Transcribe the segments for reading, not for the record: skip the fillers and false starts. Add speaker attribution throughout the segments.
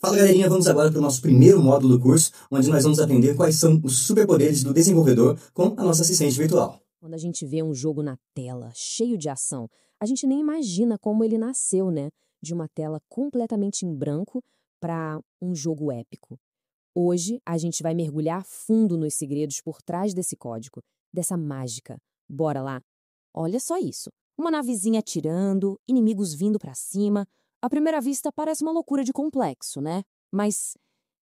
Speaker 1: Fala galerinha, vamos agora para o nosso primeiro módulo do curso, onde nós vamos aprender quais são os superpoderes do desenvolvedor com a nossa assistente virtual.
Speaker 2: Quando a gente vê um jogo na tela, cheio de ação, a gente nem imagina como ele nasceu, né? De uma tela completamente em branco para um jogo épico. Hoje, a gente vai mergulhar fundo nos segredos por trás desse código, dessa mágica. Bora lá? Olha só isso. Uma navezinha atirando, inimigos vindo para cima. À primeira vista, parece uma loucura de complexo, né? Mas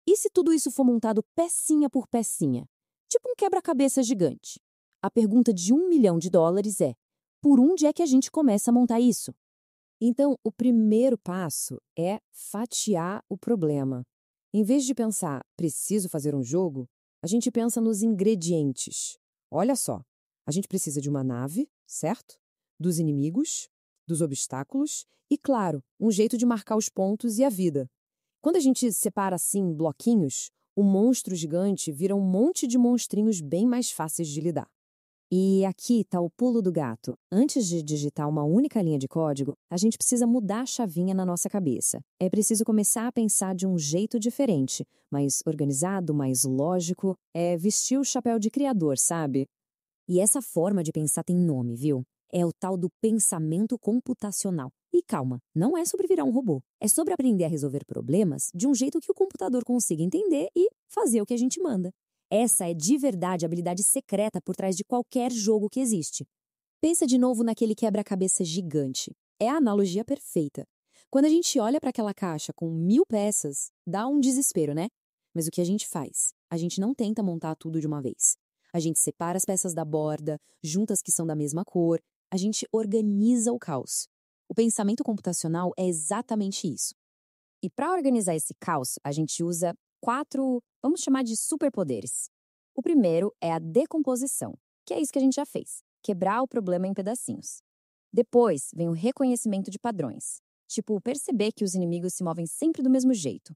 Speaker 2: e se tudo isso for montado pecinha por pecinha? Tipo um quebra-cabeça gigante. A pergunta de US$ 1 milhão é: por onde é que a gente começa a montar isso? Então, o primeiro passo é fatiar o problema. Em vez de pensar, preciso fazer um jogo, a gente pensa nos ingredientes. Olha só, a gente precisa de uma nave, certo? Dos inimigos, dos obstáculos e, claro, um jeito de marcar os pontos e a vida. Quando a gente separa assim em bloquinhos, o monstro gigante vira um monte de monstrinhos bem mais fáceis de lidar. E aqui está o pulo do gato. Antes de digitar uma única linha de código, a gente precisa mudar a chavinha na nossa cabeça. É preciso começar a pensar de um jeito diferente, mais organizado, mais lógico. É vestir o chapéu de criador, sabe? E essa forma de pensar tem nome, viu? É o tal do pensamento computacional. E calma, não é sobre virar um robô. É sobre aprender a resolver problemas de um jeito que o computador consiga entender e fazer o que a gente manda. Essa é de verdade a habilidade secreta por trás de qualquer jogo que existe. Pensa de novo naquele quebra-cabeça gigante. É a analogia perfeita. Quando a gente olha para aquela caixa com 1000 peças, dá um desespero, né? Mas o que a gente faz? A gente não tenta montar tudo de uma vez. A gente separa as peças da borda, junta as que são da mesma cor, a gente organiza o caos. O pensamento computacional é exatamente isso. E para organizar esse caos, a gente usa 4, vamos chamar de superpoderes. O primeiro é a decomposição, que é isso que a gente já fez, quebrar o problema em pedacinhos. Depois vem o reconhecimento de padrões, tipo perceber que os inimigos se movem sempre do mesmo jeito.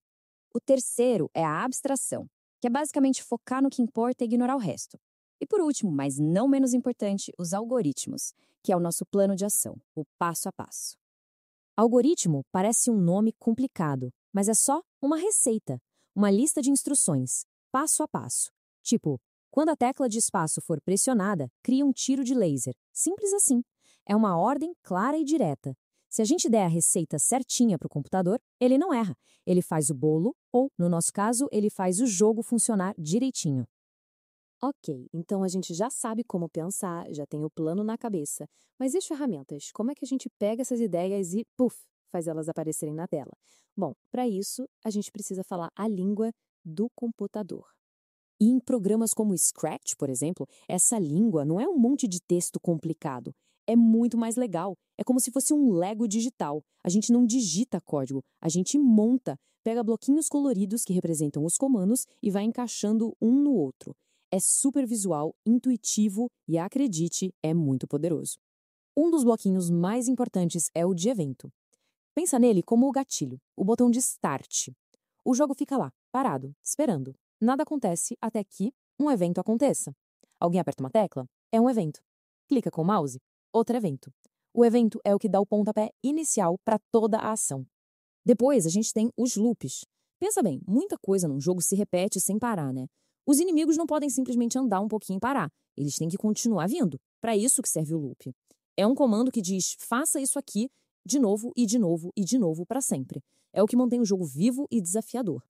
Speaker 2: O terceiro é a abstração, que é basicamente focar no que importa e ignorar o resto. E por último, mas não menos importante, os algoritmos, que é o nosso plano de ação, o passo a passo. Algoritmo parece um nome complicado, mas é só uma receita, uma lista de instruções, passo a passo. Tipo, quando a tecla de espaço for pressionada, cria um tiro de laser. Simples assim. É uma ordem clara e direta. Se a gente der a receita certinha para o computador, ele não erra. Ele faz o bolo ou, no nosso caso, ele faz o jogo funcionar direitinho. Ok, então a gente já sabe como pensar, já tem o plano na cabeça. Mas e as ferramentas? Como é que a gente pega essas ideias e, puf, faz elas aparecerem na tela? Bom, para isso, a gente precisa falar a língua do computador. E em programas como o Scratch, por exemplo, essa língua não é um monte de texto complicado. É muito mais legal. É como se fosse um Lego digital. A gente não digita código, a gente monta, pega bloquinhos coloridos que representam os comandos e vai encaixando um no outro. É super visual, intuitivo e, acredite, é muito poderoso. Um dos bloquinhos mais importantes é o de evento. Pensa nele como o gatilho, o botão de start. O jogo fica lá, parado, esperando. Nada acontece até que um evento aconteça. Alguém aperta uma tecla? É um evento. Clica com o mouse? Outro evento. O evento é o que dá o pontapé inicial para toda a ação. Depois a gente tem os loops. Pensa bem, muita coisa num jogo se repete sem parar, né? Os inimigos não podem simplesmente andar um pouquinho e parar. Eles têm que continuar vindo. Para isso que serve o loop. É um comando que diz, faça isso aqui de novo e de novo e de novo para sempre. É o que mantém o jogo vivo e desafiador.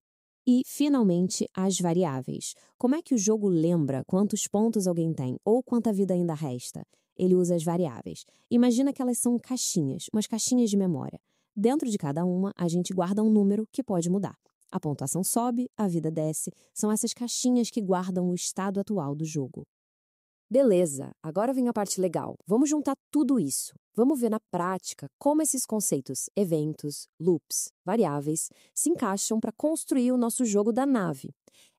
Speaker 2: E, finalmente, as variáveis. Como é que o jogo lembra quantos pontos alguém tem ou quanta vida ainda resta? Ele usa as variáveis. Imagina que elas são caixinhas, umas caixinhas de memória. Dentro de cada uma, a gente guarda um número que pode mudar. A pontuação sobe, a vida desce. São essas caixinhas que guardam o estado atual do jogo. Beleza, agora vem a parte legal. Vamos juntar tudo isso. Vamos ver na prática como esses conceitos, eventos, loops, variáveis, se encaixam para construir o nosso jogo da nave.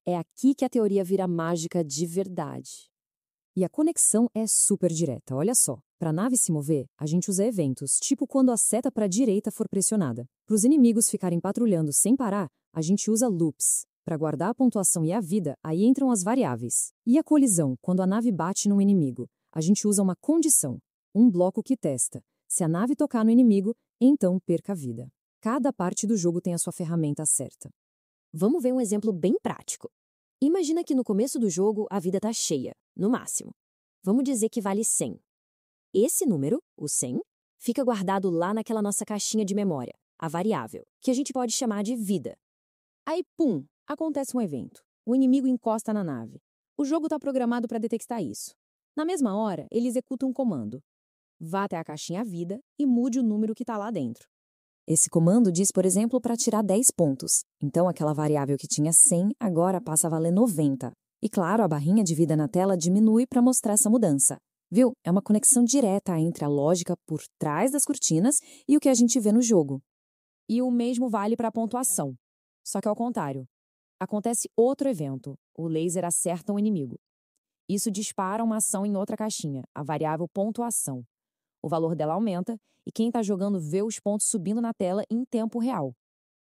Speaker 2: É aqui que a teoria vira mágica de verdade. E a conexão é super direta, olha só. Para a nave se mover, a gente usa eventos, tipo quando a seta para a direita for pressionada. Para os inimigos ficarem patrulhando sem parar, a gente usa loops. Para guardar a pontuação e a vida, aí entram as variáveis. E a colisão, quando a nave bate num inimigo? A gente usa uma condição, um bloco que testa. Se a nave tocar no inimigo, então perca a vida. Cada parte do jogo tem a sua ferramenta certa. Vamos ver um exemplo bem prático. Imagina que no começo do jogo a vida está cheia, no máximo. Vamos dizer que vale 100. Esse número, o 100, fica guardado lá naquela nossa caixinha de memória, a variável, que a gente pode chamar de vida. Aí, pum, acontece um evento. O inimigo encosta na nave. O jogo está programado para detectar isso. Na mesma hora, ele executa um comando. Vá até a caixinha vida e mude o número que está lá dentro. Esse comando diz, por exemplo, para tirar 10 pontos. Então, aquela variável que tinha 100 agora passa a valer 90. E claro, a barrinha de vida na tela diminui para mostrar essa mudança. Viu? É uma conexão direta entre a lógica por trás das cortinas e o que a gente vê no jogo. E o mesmo vale para a pontuação. Só que ao contrário. Acontece outro evento. O laser acerta um inimigo. Isso dispara uma ação em outra caixinha, a variável pontuação. O valor dela aumenta e quem está jogando vê os pontos subindo na tela em tempo real.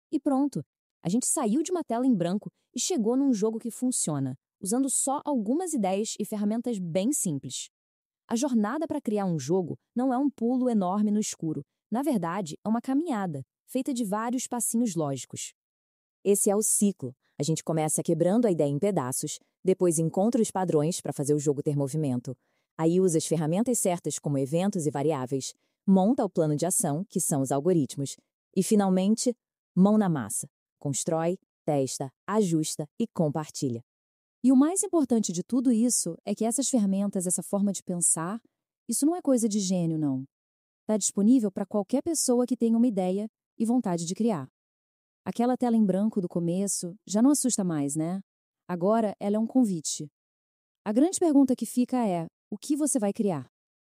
Speaker 2: E pronto, a gente saiu de uma tela em branco e chegou num jogo que funciona, usando só algumas ideias e ferramentas bem simples. A jornada para criar um jogo não é um pulo enorme no escuro. Na verdade, é uma caminhada, feita de vários passinhos lógicos. Esse é o ciclo. A gente começa quebrando a ideia em pedaços, depois encontra os padrões para fazer o jogo ter movimento. Aí usa as ferramentas certas como eventos e variáveis, monta o plano de ação, que são os algoritmos, e finalmente, mão na massa. Constrói, testa, ajusta e compartilha. E o mais importante de tudo isso é que essas ferramentas, essa forma de pensar, isso não é coisa de gênio, não. Está disponível para qualquer pessoa que tenha uma ideia e vontade de criar. Aquela tela em branco do começo já não assusta mais, né? Agora ela é um convite. A grande pergunta que fica é: o que você vai criar?